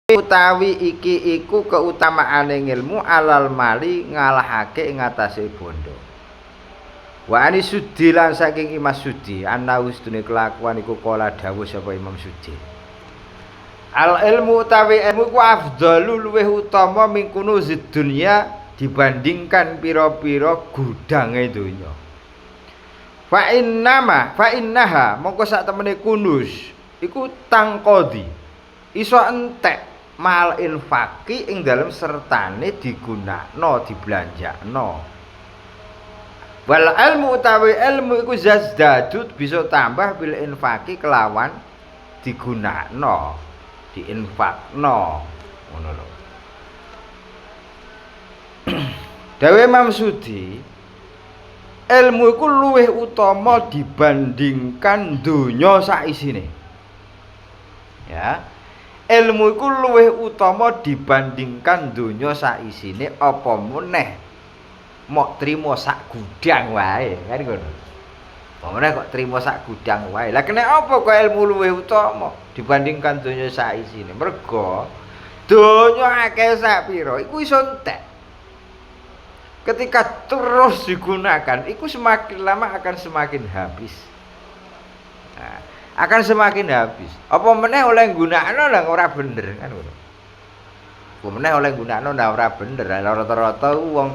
utawi iki iku keutamaane ilmu alal mali ngalahake ing atase bondo. Wa ani Sudi lan saking Imam Sudi ana ustune kelakuan iku kala dawuh sapa Imam Sudi. Al ilmu utawi ilmu ku afdalu luweh utama min kunuzid dunya dibandingkan pira-pira gudange donya. Fa innaha mongko sak temene kunuz iku tangkodi iso entek mal infaki ing dalem sertane digunakno dibelanjakno. Wal ilmu utawi ilmu iku zazdadut bisa tambah bil infaki kelawan digunakno diinfakno ngono lho. Dewe Imam Sudi ilmu iku luwih utama dibandingkan donya sak isine. Ya. Ilmu iku luwih utama dibandingkan donya sak isine apa meneh mok trimo sak gudang wae kan ngono. Apa meneh kok trimo sak gudang wae. Lah kene apa kok ilmu luwih utama dibandingkan donya sak isine? Mergo donya akeh sak pira iku iso entek. Ketika terus digunakan iku semakin lama akan semakin habis. Nah, akan semakin habis. Apa meneh oleh nggunakno lah ora bener kan ngono. Apa meneh oleh nggunakno lah ora bener. Rata-rata wong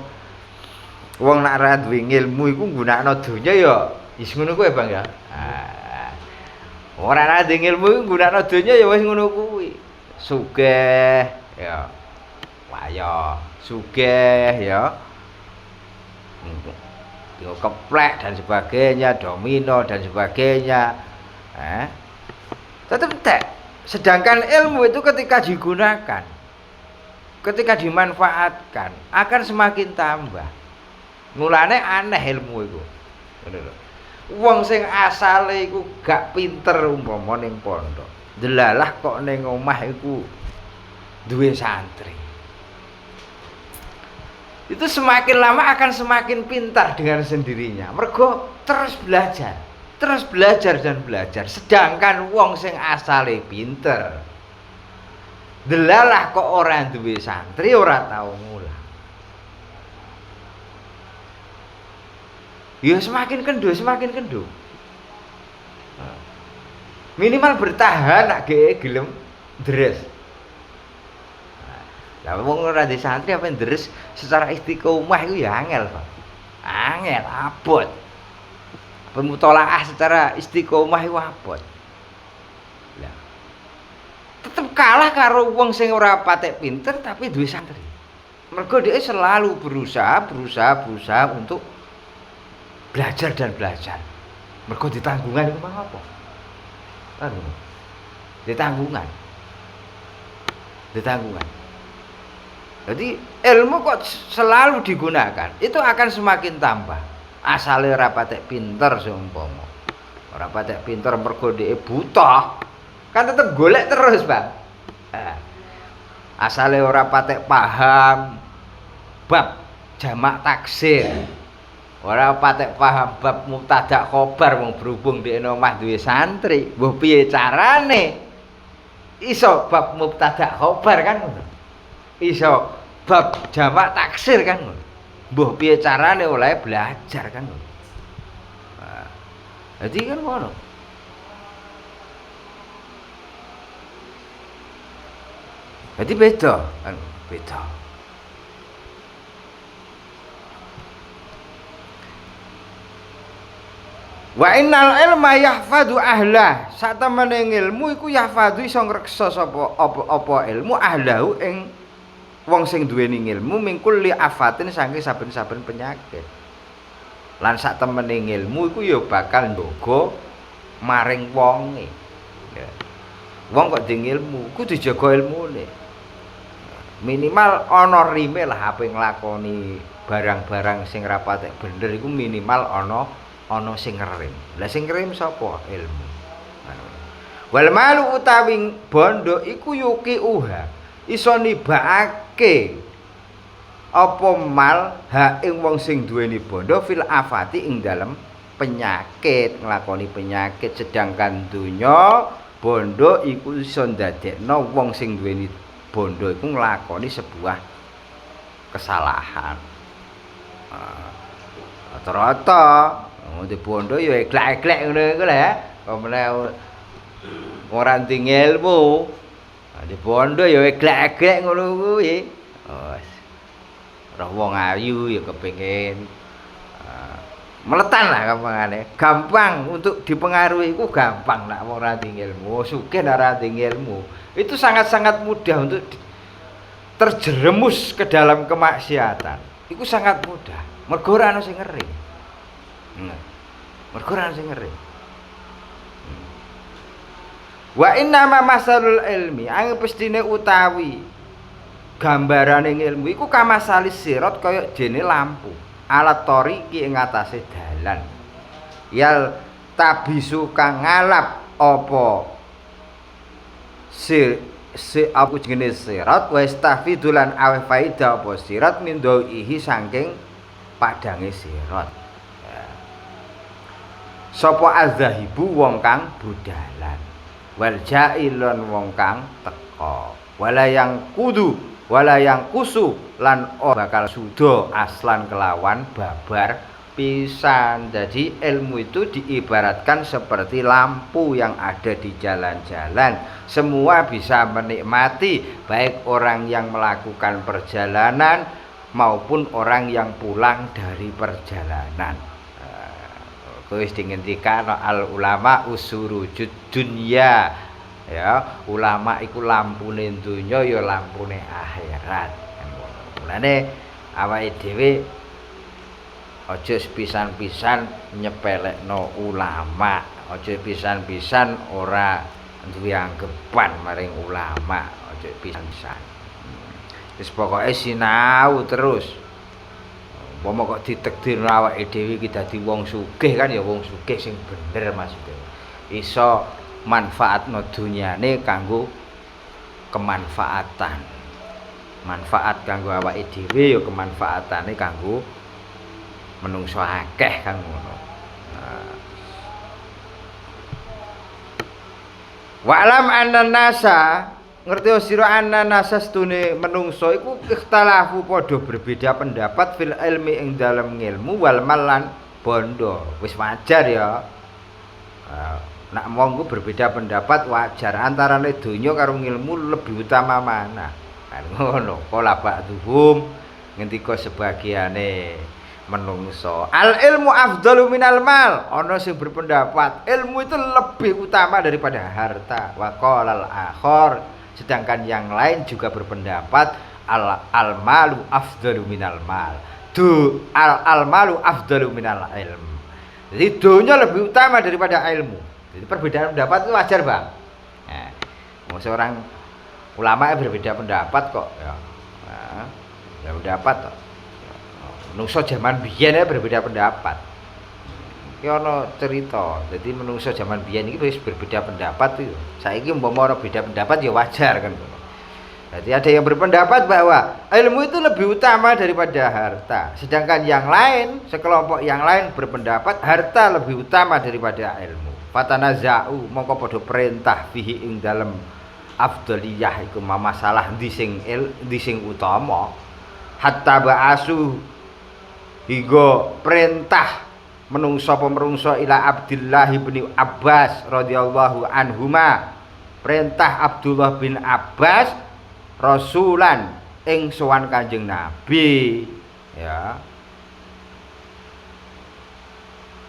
nek ora duwe ilmu iku nggunakno donya ya wis ngono kuwi Bang ya. Ora ana ilmu iku nggunakno donya ya wis ngono kuwi. Sugih ya. Waya, sugih ya. Yo keplek dan sebagainya, domino dan sebagainya. Tetap entek. Sedangkan ilmu itu ketika digunakan, ketika dimanfaatkan akan semakin tambah. Mulane aneh ilmu itu. Ngono lho. Wong sing asale iku gak pinter umpama ning pondok, delalah kok ning omah iku duwe santri. Itu semakin lama akan semakin pintar dengan sendirinya. Mergo terus belajar dan belajar. Sedangkan wong sing asale pinter, delalah kok ora duwe santri, ora tau ngulang. Ya semakin kendo. Minimal bertahan nak gelem deres. Lah wong ora di santri apa deres secara istiqomah iku ya angel, Pak. Angel abot. Pemutolaah secara istiqomah iku abot. Lah. Tetep kalah karo wong sing ora patek pinter tapi duwe santri. Mergo dia selalu berusaha untuk belajar dan belajar. Mergo ditanggungan iku mah apa? Kan. Ditanggungan. Jadi ilmu kok selalu digunakan, itu akan semakin tambah. Asale ora patek pinter seumpama. Ora patek pinter mergo dhek buta, kan tetep golek terus, Bang. Asale ora patek paham bab jamak taksir. Ora patek paham bab mubtada khobar wong berhubung dhek omah duwe santri, mbuh piye carane iso bab mubtada khobar kan ngono. Iso bab jamak taksir kan ngono. Mbuh piye carane oleh belajar kan ngono. Nah, jadi kan ngono. Jadi beda kan beda. Wa innal ilma yahfadu ahlah. Satemene ilmu iku yahfadu iso ngreksa sapa apa ilmu ahlahu ing wong sing duweni ilmu mingkul li afatin saking saben-saben penyakit. Lan sak temene ilmu iku ya bakal njaga maring wonge. Ya. Wong kok ndek ilmu kudu dijaga ilmune. Minimal ana rime lah ape nglakoni barang-barang sing ra patek bener iku minimal ana sing ngerim. Lah sing ngerim sapa? Ilmu. Wal malu utawi bondo iku yuki uha. Iso nibakake apa mal ha ing wong sing duweni bondo fil afati ing dalem penyakit, nglakoni penyakit. Sedangkan donya bondo iku iso ndadekno wong sing duweni bondo iku nglakoni sebuah kesalahan. Rata-rata di bondo ya eglek-eglek ngono iku lho ya. Pemene ora nding ilmu. Di bondo ya eglek-eglek ngono kuwi. Ora wong ayu ya kepengin meletan lah gampangane. Gampang untuk dipengaruhi iku gampang nek wong ora nding ilmu, sugih nek ora nding ilmu. Itu sangat-sangat mudah untuk terjerumus ke dalam kemaksiatan. Itu sangat mudah. Mergo ora ana sing ngeri. Mergo ora ana sing ngeri. Wa inna ma masalul ilmi, ang pestine utawi gambarane ilmu iku kamasalis sirat kaya jene lampu. Alat toriki ing atase dalan. Yal tabisu kang ngalap apa aku jenenge sirat wa istafidulan awe faida apa sirat mindaihi saking padange sirat. Sapa azahibu wong kang budalan wal jailun wong kang teka wala yang kusu lan bakal sudo aslan kelawan babar pisan. Jadi ilmu itu diibaratkan seperti lampu yang ada di jalan-jalan. Semua bisa menikmati, baik orang yang melakukan perjalanan maupun orang yang pulang dari perjalanan. Wis dingendikan al ulama usurujud dunya. Ya, ulama iku lampune donya ya lampune akhirat. Mulane awake dhewe aja pisan-pisan nyepelekno ulama, aja pisan-pisan ora duwe anggepan maring ulama, aja pisan-pisan. Wis pokoke sinau terus. Umpama kok ditakdirno awake dhewe iki dadi wong sugih kan ya wong sugih sing bener maksudnya. Iso manfaatno dunyane kanggo kemanfaatan. Manfaat kanggo awake dhewe ya kemanfaatane kanggo menungso akeh kan ngono. Wa alam anna nasa ngerti sira anna nasa stune menungso iku ikhtalafu padha berbeda pendapat fil ilmi ing dalem ilmu wal malan bondo. Wis wajar ya. Nak monggo berbeda pendapat wajar antarane donya karo ilmu lebih utama mana. Kan ngono. Qala ba'dhum ngendika sebagiane menungso al ilmu afdalu minal mal, ana sing berpendapat ilmu itu lebih utama daripada harta. Wa qala al akhar, sedangkan yang lain juga berpendapat al malu afdalu minal mal. Al malu afdalu minal ilm. Jadi dunia lebih utama daripada ilmu. Jadi perbedaan pendapat itu wajar, Bang. Nah, seorang ulama berbeda pendapat kok ya. Nah, pendapat kok. Menungso zaman biyen berbeda pendapat. Iki ana cerita. Jadi menungso zaman biyen iki wis berbeda pendapat itu. Saiki umpama ora beda pendapat ya wajar kan. Jadi ada yang berpendapat bahwa ilmu itu lebih utama daripada harta. Sedangkan yang lain, sekelompok yang lain berpendapat harta lebih utama daripada ilmu. Fatanaza'u mongko padha perintah fihi ing dalem afdaliyah iku masalah ndi sing utama. Hatta ba'asu hingga perintah menungso pemerungso ila Abdullah bin Abbas radhiyallahu anhuma, perintah Abdullah bin Abbas rasulan ing sowan Kanjeng Nabi ya,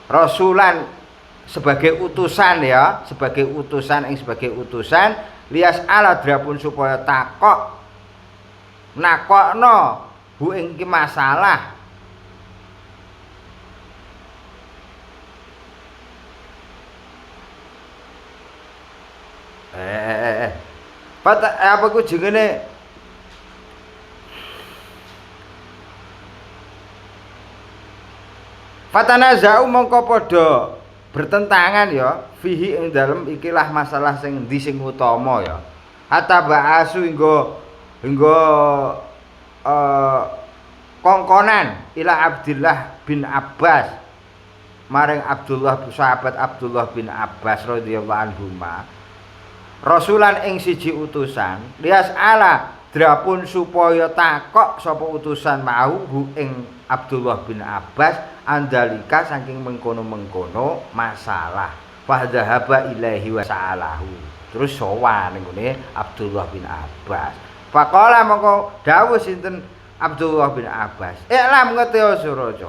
rasulan sebagai utusan ya, sebagai utusan lias ala drapun supaya takok nakokno hu ing masalah apa ku jenenge fatanaza'u mongko padha bertentangan ya fihi ing dalem ikilah masalah sing endi sing utama ya. Hatta ba'asu hingga kongkonan ila Abdullah bin Abbas maring sahabat Abdullah bin Abbas radhiyallahu anhuma rasulan ing siji utusan lias ala drapun supaya takok sapa utusan mau ing Abdullah bin Abbas andalika saking mengkono-mengkono masalah fadhahaba ilaihi wa sa'alahu terus sowan ngene Abdullah bin Abbas faqala mongko dawuh sinten Abdullah bin Abbas iklam ngeteo suraja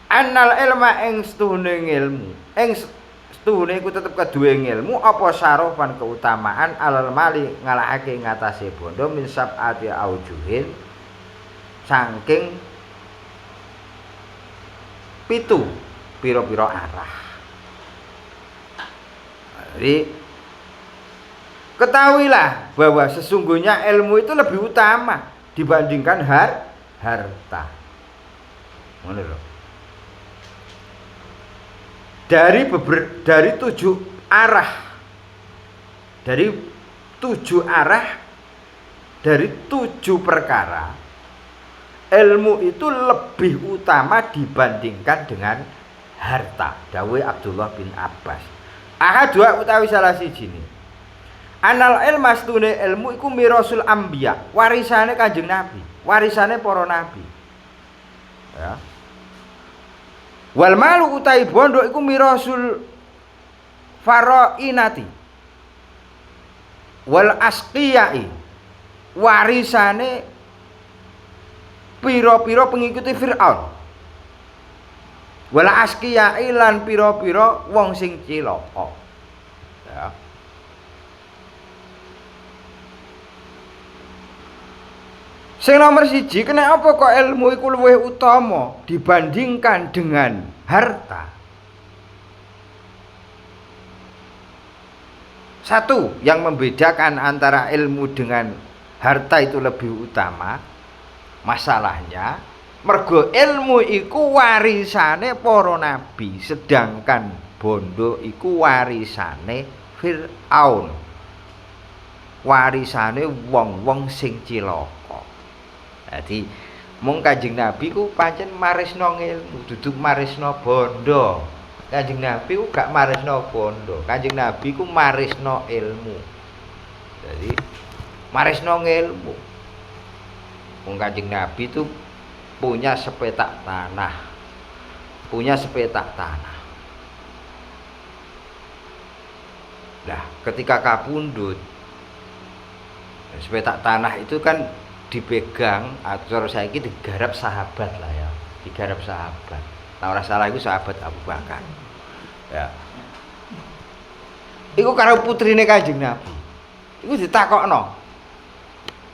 annal ilma ing setuhune ilmu ing setuhune iku tetep kaduwe ilmu apa sarofan keutamaan alal mali ngalahake ngatasé bondo min sab'ati aujuhin saking pitu pira-pira arah. Jadi ketahuilah bahwa sesungguhnya ilmu itu lebih utama dibandingkan harta. Ngono lho. Dari 7 arah dari 7 arah dari 7 perkara ilmu itu lebih utama dibandingkan dengan harta dawuh Abdullah bin Abbas ahadua utawi salah siji ne anal ilmu astune ilmu iku mirasul anbiya warisane Kanjeng Nabi warisane para nabi ya wal malu utai bondo iku mirasul farainati wal asqiyai warisane pira-pira pengikuti Firaun wal asqiyai lan pira-pira wong sing cilaka ya sing nomor 1 kena apa kok ilmu iku luwih utama dibandingkan dengan harta. Satu yang membedakan antara ilmu dengan harta itu lebih utama masalahnya mergo ilmu iku warisane para nabi sedangkan bondo iku warisane Firaun warisane wong-wong sing cilaka. Jadi mung Kanjeng Nabi ku pancen marisno ilmu, duduk marisno bondo. Kanjeng Nabi ku gak marisno bondo. Kanjeng Nabi ku marisno ilmu. Jadi marisno ilmu. Mung Kanjeng Nabi itu punya sepetak tanah. Punya sepetak tanah. Nah, ketika kapundhut sepetak tanah itu kan dipegang atau saiki digarap sahabat lah ya digarap sahabat nah ora salah iku sahabat Abu Bakar ya iku karo putrine Kanjeng Nabi iku ditakokno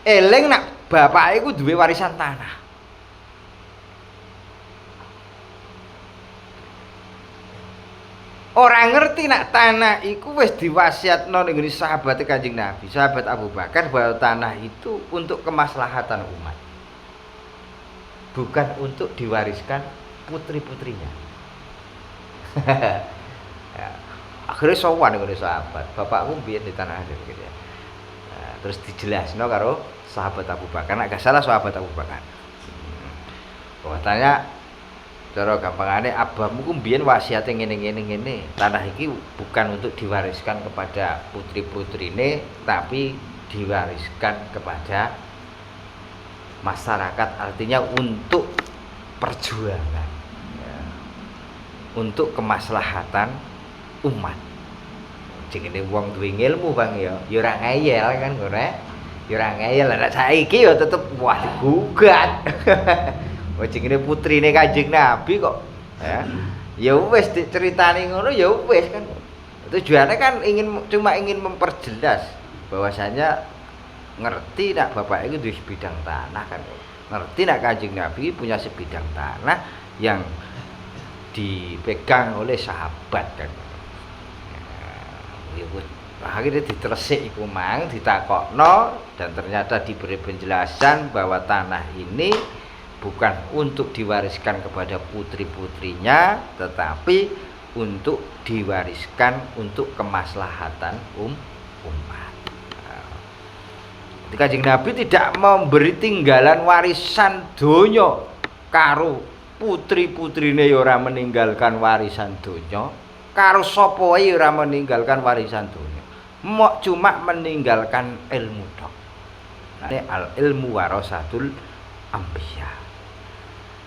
eling nak bapake iku duwe warisan tanah orang ngerti nak tanah iku wis diwasiatno ning ngene sahabate Kanjeng Nabi, sahabat Abu Bakar bahwa tanah itu untuk kemaslahatan umat. Bukan untuk diwariskan putri-putrinya. Ya. Akhirnya sowan ngene sahabat, bapakku biyen di tanah air gitu ya. Nah, terus dijelasno karo sahabat Abu Bakar, nek gak salah sahabat Abu Bakar. Bahwasanya cara gampangane abahmu ku mbiyen wasiate ngene. Tanah iki bukan untuk diwariskan kepada putri-putrine tapi diwariskan kepada masyarakat artinya untuk perjuangan ya. Untuk kemaslahatan umat. Jenenge wong duwe ilmu Bang ya ora ngeyel kan ngono ya ora ngeyel nek saiki ya tetep wah digugat. Jenenge putrine Kanjeng Nabi kok ya wis diceritani ngono ya wis kan tujuannya kan cuma ingin memperjelas bahwasanya ngerti nak bapak itu di sebidang tanah kan ngerti nak Kanjeng Nabi punya sebidang tanah yang dipegang oleh sahabat kan ya akhirnya diteresik iku mang ditakokno dan ternyata diberi penjelasan bahwa tanah ini bukan untuk diwariskan kepada putri-putrinya tetapi untuk diwariskan untuk kemaslahatan umat. Ketika Kanjeng Nabi tidak memberi tinggalan warisan donya karo putri-putrine ya ora meninggalkan warisan donya karo sapa wae ora meninggalkan warisan donya mok cuma meninggalkan ilmu tok. Al ilmu warasatul anbiya.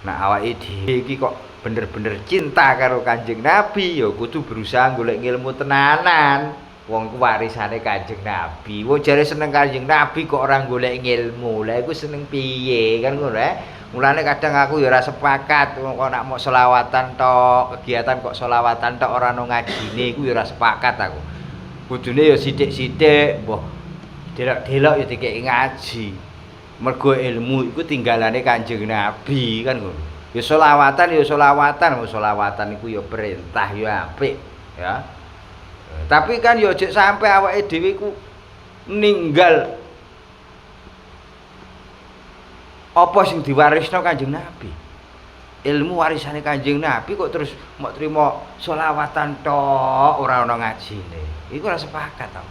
Nah awake dhewe iki kok bener-bener cinta karo Kanjeng Nabi ya kudu berusaha golek ilmu tenanan. Wong ku warisane Kanjeng Nabi. Wong jare seneng Kanjeng Nabi kok ora golek ilmu. Lah iku seneng piye kan ngono ya. Mulane kadang aku ya ora sepakat kok nak mau selawatan tok, kegiatan kok selawatan tok ora ono ngajine iku ya ora sepakat aku. Kudune ya sithik-sithik, mbah delok-delok ya dikeki ngaji. Mergo ilmu iku tinggalane Kanjeng Nabi kan ngono. Ya selawatan, selawatan iku ya perintah ya apik ya. Tapi kan ya aja sampe awake dhewe iku ninggal apa sing diwarisno Kanjeng Nabi. Ilmu warisane Kanjeng Nabi kok terus mau trimo selawatan tok ora ana ngajine. Iku ora sepakat to.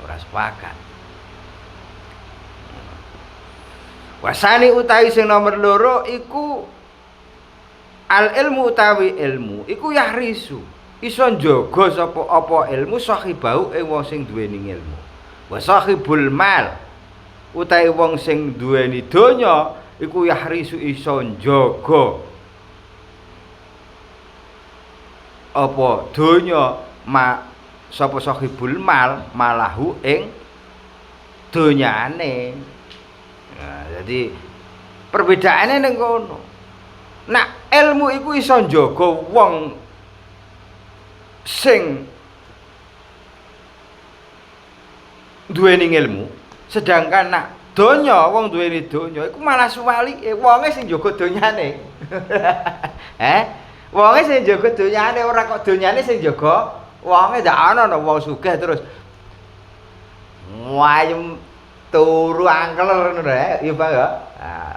Ora sepakat. Wasani utawi sing nomor loro iku al ilmu utawi ilmu iku yahrisu iso njaga sapa apa ilmu sahibau ing wong sing duweni ilmu. Wa sahibul mal utawi wong sing duweni donya iku yahrisu iso njaga apa donya sapa sahibul mal malahu ing donyane. Nah, jadi perbedaannya ning kono. Nah, ilmu iku iso njaga wong sing duweni ilmu, sedangkan nak donya wong duweni donya iku malah suwalike wonge sing njaga donyane. Wonge sing njaga donyane ora kok donyane sing njaga wonge. Ndak ana wong sugih terus wayem turu angkel ngono ya, iya Bang ya.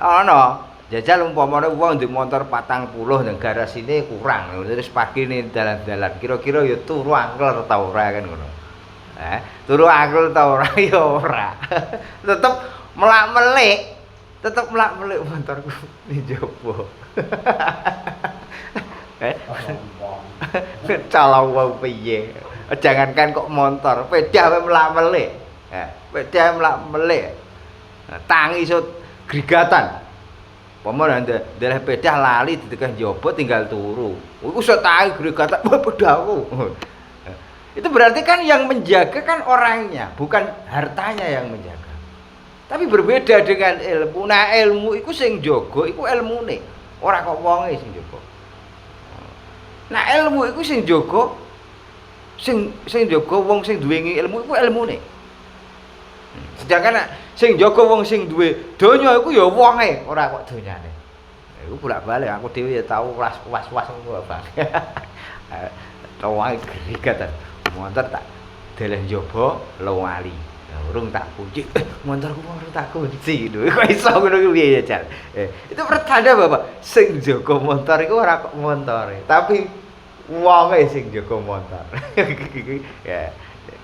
Ana jajal umpamane wong ndek motor 40 nang garasine kurang, terus pagi ning dalan-dalan kira-kira ya turu angkel ta ora kan ngono. Turu angkel ta ora ya ora. Tetep melak-melik, motorku ning jaba. Calon wong piye? Jangankan kok motor, sepeda wae melak-melik. Sepeda melak-melik. Tangi iso grigatan. Pamane ndeleh sepeda lali ditekan njaba tinggal turu. Iku iso tangi grigatan pedaku. Itu berarti kan yang menjaga kan orangnya, bukan hartanya yang menjaga. Tapi berbeda dengan ilmu. Nah, ilmu iku sing jaga iku ilmune, ora kok wonge sing jaga. Nah, ilmu iku sing jaga sing jaga wong sing duwe ilmu iku ilmune. Sedangkan sing jaga wong sing duwe donya iku ya wonge, ora kok donyane. Iku bolak-balik aku dhewe ya tau was-was ngono, Bang. Tawae grigatan. Montor tak deleh njaba lali. Urung tak kunci. Montorku urung tak kunci. Lho kok iso ngono ku piye ya, Jan? Itu pertanda Bapak, sing jaga montor iku ora kok montore, tapi wonge sing jaga montor. Ya.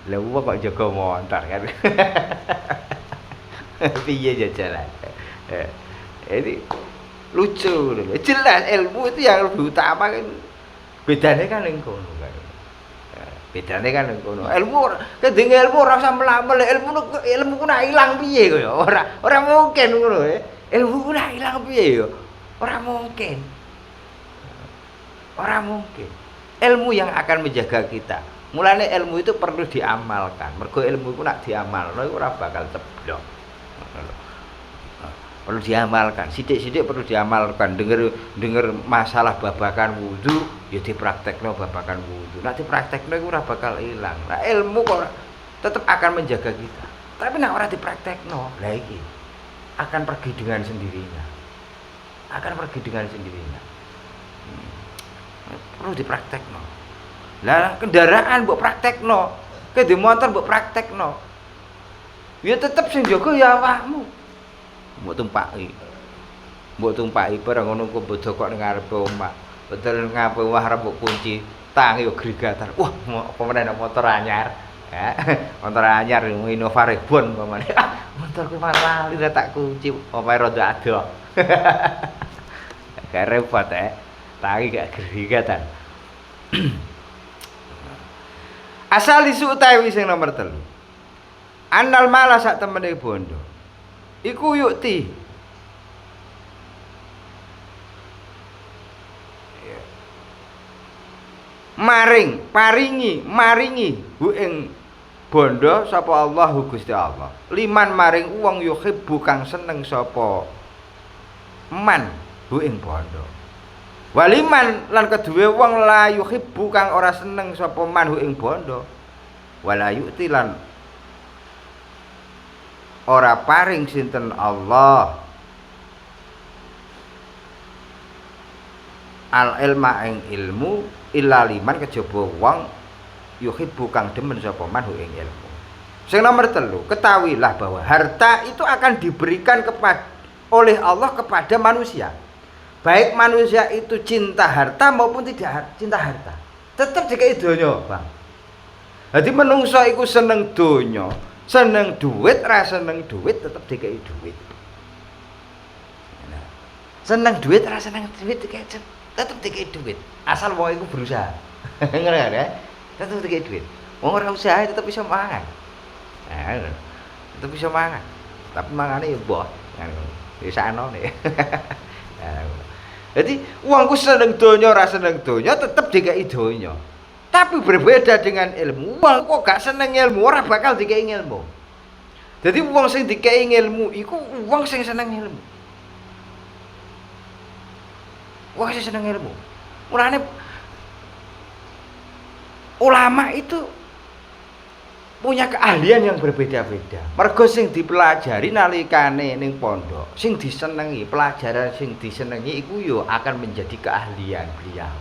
Lah wong kok jaga montor kan. Piye jajalan. Ini lucu lho. Jelas ilmu itu yang lebih utama kan. Bedane kan ning kono kan. Bedane kan ning kono. Ilmu kedenge ilmu ora usah mlampel, ilmu ku nak ilang piye kaya. Ora mungkin ngono ya. Ilmu ku nak ilang piye ya. Ora mungkin. Ora mungkin. Ilmu yang akan menjaga kita. Mulane ilmu itu perlu diamalkan. Mergo ilmu ku nak diamalno iku ora bakal ceblok. Perlu diamalkan, sithik-sithik perlu diamalkan. Denger masalah babakan wudu ya dipraktekno babakan wudu. Nek dipraktekno iku ora bakal ilang. Nah, ilmu kok tetap akan menjaga kita. Tapi nek ora dipraktekno, lah iki akan pergi dengan sendirinya. Perlu dipraktekno. Lah kendaraan mbok praktekno, ke motor mbok praktekno. Ya tetep sing jaga ya awakmu. Mbok tumpaki barang ngono kok bodho kok ning ngarepe omah. Betul ngarepe omah arep mbok kunci, tangi yo grigatan. Wah, apa meneh motor anyar. Motor anyar Innova Reborn pamane. Motorku malah lali tak kunci, omahe rada adoh. Gak repot tangi gak grigatan. Asal isu utawi sing nomor 3. Annal mala sak temene bondo. iku yukti maringi hu ing bondo sapa Allahu Gusti Allah liman maring wong yuhibbu kang seneng sapa man hu ing bondo waliman lan kedue wong la yuhibbu kang ora seneng sapa man hu ing bondo wala yu'ti lan ora paring sinten Allah al ilma ing ilmu illa liman kejaba wong yuhibbu kang demen sapa man hu ing ilmu. Sing nomor 3, ketahuilah bahwa harta itu akan diberikan oleh Allah kepada manusia. Baik manusia itu cinta harta maupun tidak cinta harta. Tetap dikai donya, Bang. Jadi menungso iku seneng donya, seneng duit, ra seneng duit tetap dikai duit. Seneng duit, ra seneng duit tetap dikai duit. Asal wong iku berusaha. Ngono ya. Tetep dikai duit. Wong ora usaha tetep bisa mangan. Tetep bisa mangan. Tapi mangane ya mbah. Ya sanone. Jadi wongku seneng donya ora seneng donya tetep dikai donya. Tapi berbeda dengan ilmu. Wong kok gak seneng ilmu ora bakal dikai ilmu. Jadi wong sing dikai ilmu iku wong sing seneng ilmu. Wong sing seneng ilmu. Mulane ulama itu punya keahlian yang berbeda-beda. Mergo sing dipelajari nalikane ning pondok, sing disenengi, pelajaran sing disenengi iku yo akan menjadi keahlian beliau.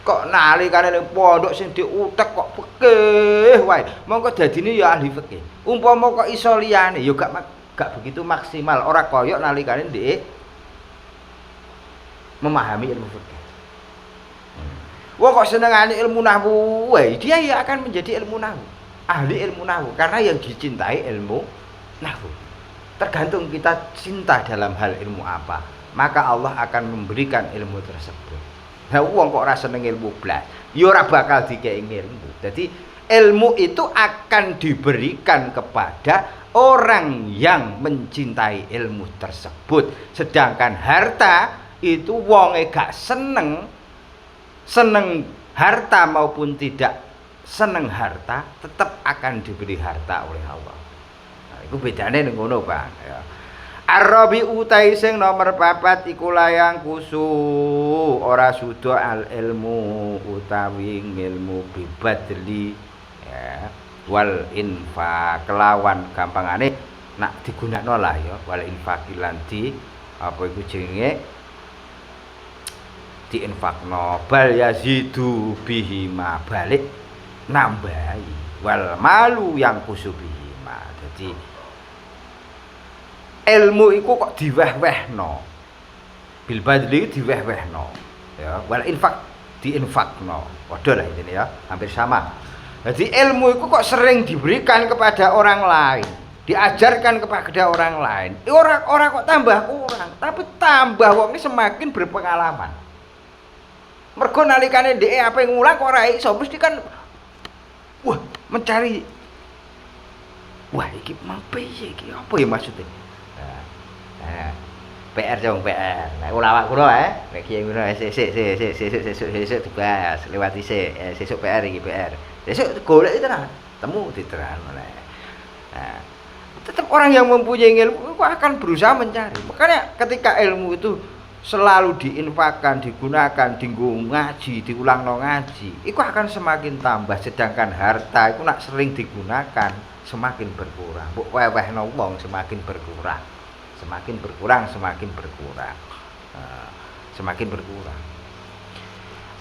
Kok nalikane ning pondok sing diutek kok fikih wae, mongko dadine ya ahli fikih. Umpama kok iso liyane yo gak begitu maksimal, ora koyok nalikane ndek memahami ilmu fikih. Wah kok senengane ilmu nahwu, dia ya akan menjadi ilmu nahwu, ahli ilmu nahwu karena yang dicintai ilmu nahwu. Tergantung kita cinta dalam hal ilmu apa, maka Allah akan memberikan ilmu tersebut. Nah, wong kok ora seneng ilmu blas, ya ora bakal dikei ilmu. Jadi ilmu itu akan diberikan kepada orang yang mencintai ilmu tersebut. Sedangkan harta itu wonge gak seneng harta maupun tidak seneng harta tetap akan diberi harta oleh Allah. Nah, itu bedane ning ngono, Pak. Ya. Arabi utai sing nomor 4 iku layang kusu ora sudo al ilmu utawi ilmu bibadli ya wal infaq kelawan gampangane nak digunakno lah ya wal infaqi lan di apa iku jenenge diinfakno bal yazidu bihi ma balik nambahi wal malu yang kusubihi ma. Jadi ilmu iku kok diweh-wehno bil badli diweh-wehno ya wal infak diinfakno padha lah intine ya hampir sama. Jadi ilmu iku kok sering diberikan kepada orang lain, diajarkan kepada orang lain. Orang kok tambah kurang, tapi tambah wong semakin berpengalaman. Mergo nalikane dhek apa yang ngulang kok ora iso mesti kan wah mencari wah iki mau piye iki apa ya maksudnya PR dong PR nah ulama kuno nek kiye ngono sesuk dibahas lewat sesuk PR iki PR sesuk golek tenan temu diterang oleh nah tetap orang yang mempunyai ilmu akan berusaha mencari. Makanya ketika ilmu itu selalu diinfakkan, digunakan, dienggo ngaji, diulangno ngaji, itu akan semakin tambah. Sedangkan harta itu nak sering digunakan semakin berkurang. Mbok wewehno wong semakin berkurang. Semakin berkurang, semakin berkurang. Semakin berkurang.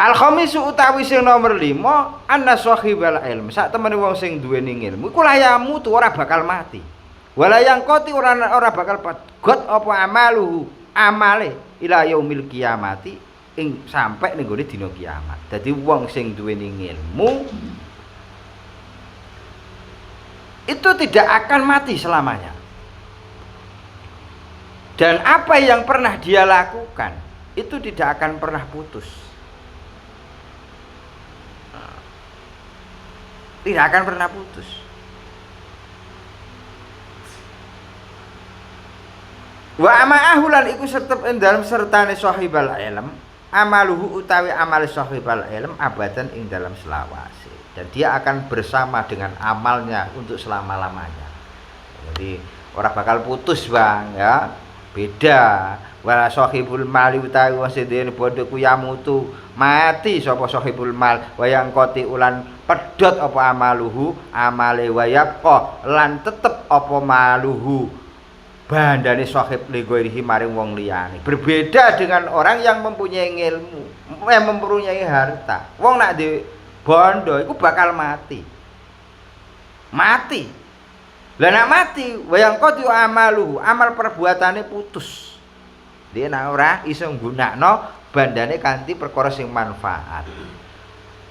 Al-khamisu utawi sing nomor 5, anna sahibal ilm. Sak temene wong sing duweni ilmu iku layamu tu ora bakal mati. Walayang koti ora bakal got apa amaluhu amale ila yaumil kiamati ing sampai ning gone dina kiamat. Dadi wong sing duweni ilmu itu tidak akan mati selamanya. Dan apa yang pernah dia lakukan itu tidak akan pernah putus. Tidak akan pernah putus. Wa ma'ahu lan iku sertep ing dalem sertane sahibal ilm, amaluhu utawi amal sahibal ilm abadan ing dalam selawase. Dan dia akan bersama dengan amalnya untuk selama-lamanya. Jadi orang bakal putus bang ya, beda. Wala sahibul mali utawi wong sing duwe bondo ku yamutu mati sapa sahibul mal wayang koti ulan pedhot apa amaluhu amale wayabqa lan tetep apa maluhu bandane sahib ligoirihi maring wong liyane. Berbeda dengan orang yang mempunyai ilmu, yang mempunyai harta. Wong nak di bondo iku bakal mati. Mati. Lah nak mati wayang koti amaluhu amal perbuatane putus. Dia nak ora iso nggunakno bandane kanthi perkara sing manfaat.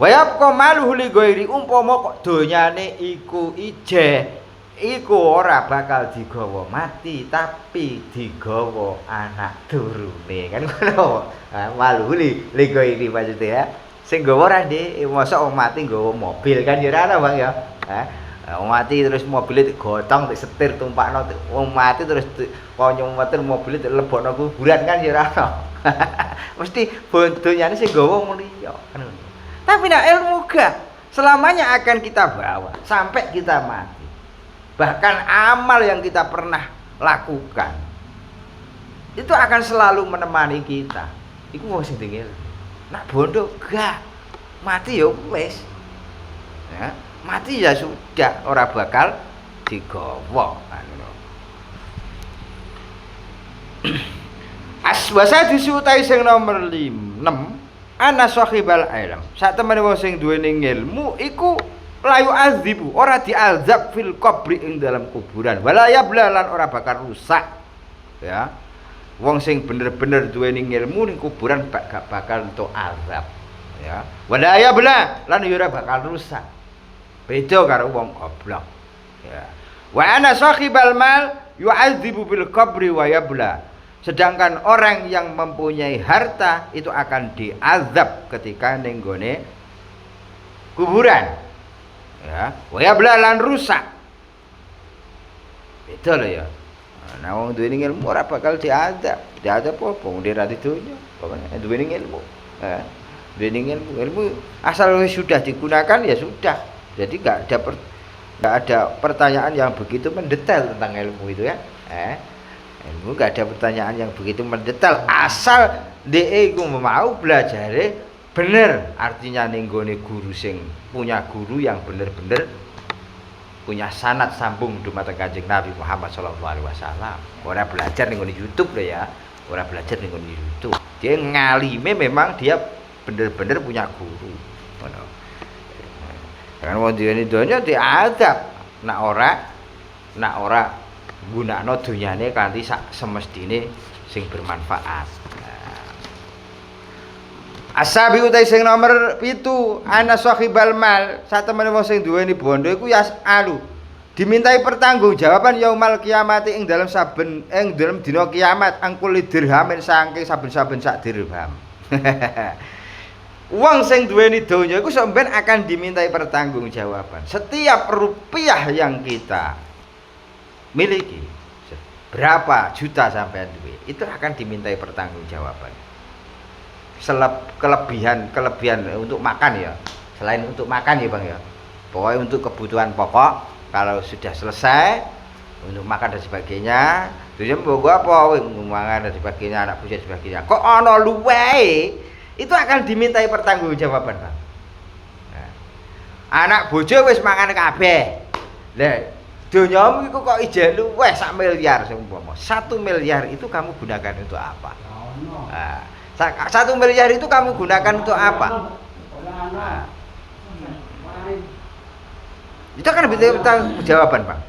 Wayab maluhu li ghairi umpama kok donyane iku ijeh iku ora bakal digawa mati tapi digawa anak turune kan ngono. Maluhu li ghairi maksudnya ya. Sing gawa ora ndek mosok wong mati nggawa mobil kan ya ora ana Bang ya. Wong mati terus mobilnya digotong, setir tumpakno, wong mati terus konyong motor mobilnya dilebokno kuburan kan ya ora ono. Mesti donyane sing gawa mulia kan. Tapi nak ilmu gak selamanya akan kita bawa sampai kita mati. Bahkan amal yang kita pernah lakukan itu akan selalu menemani kita. Iku wong sing dingil. Nak bondo gak mati ya wis. Ya. Mati ya sudah, ora bakal digawa ngono. Aswasa disutai sing nomor 6 ana sahibal ilm. Sak temene wong sing duweni ilmu iku layu azibu, ora diazab fil qabri ing dalam kuburan. Wala yablalan ora bakal rusak. Ya. Wong sing bener-bener duweni ilmu ning kuburan gak bakal entuk azab. Ya. Wala yabla lan ora bakal rusak. Beda karo wong goblok. Ya. Wa ana sahibal mal yu'adzibu bil qabri wa yabla. Sedangkan orang yang mempunyai harta itu akan diazab ketika ning gone kuburan. Ya, wa yabla lan rusak. Beda lho ya. Nah wong duwe ilmu ora bakal diazab. Diazab apa? Wong dia ra didonya. Pokoknya duwe ilmu. Duwe ilmu asal sudah digunakan ya sudah. Jadi nggak ada pertanyaan yang begitu mendetail tentang ilmu itu ya. Ilmu nggak ada pertanyaan yang begitu mendetail asal DE iku mau belajar bener. Artinya ning gone guru sing punya guru yang bener-bener punya sanad sambung dumateng Kanjeng Nabi Muhammad sallallahu alaihi wasallam. Ora belajar ning gone YouTube lho ya. Ora belajar ning gone YouTube. Dia ngalime memang dia bener-bener punya guru. Ngono. Kan wong duweni donya diadab. Nak ora gunakno donyane kanthi sak semestine sing bermanfaat. Asabi utai sing nomor 7 ana sahibal mal. Satemene wong sing duweni bondo iku ya alu dimintai pertanggungjawaban yaumal kiamati ing dalam dina kiamat angkul dirhamin saking saben-saben sak dirham. Wong sing duweni donya iku sampeyan akan dimintai pertanggungjawaban. Setiap rupiah yang kita miliki, berapa juta sampeyan duwe, itu akan dimintai pertanggungjawaban. Kelebihan untuk makan ya. Selain untuk makan ya Bang ya. Pokoknya untuk kebutuhan pokok kalau sudah selesai untuk makan dan sebagainya, terus mbok apa mangan dan sebagainya, anak buah dan sebagainya. Kok ana luwehe? Itu akan dimintai pertanggungjawaban, Bang. Nah, anak bojo wis mangan kabeh. Lah, donyamu iku kok ijek luweh 1 miliar seumpama. 1 miliar itu kamu gunakan untuk apa? Nah, 1 miliar itu kamu gunakan untuk apa? Nah, itu akan dimintai pertanggungjawaban, Bang.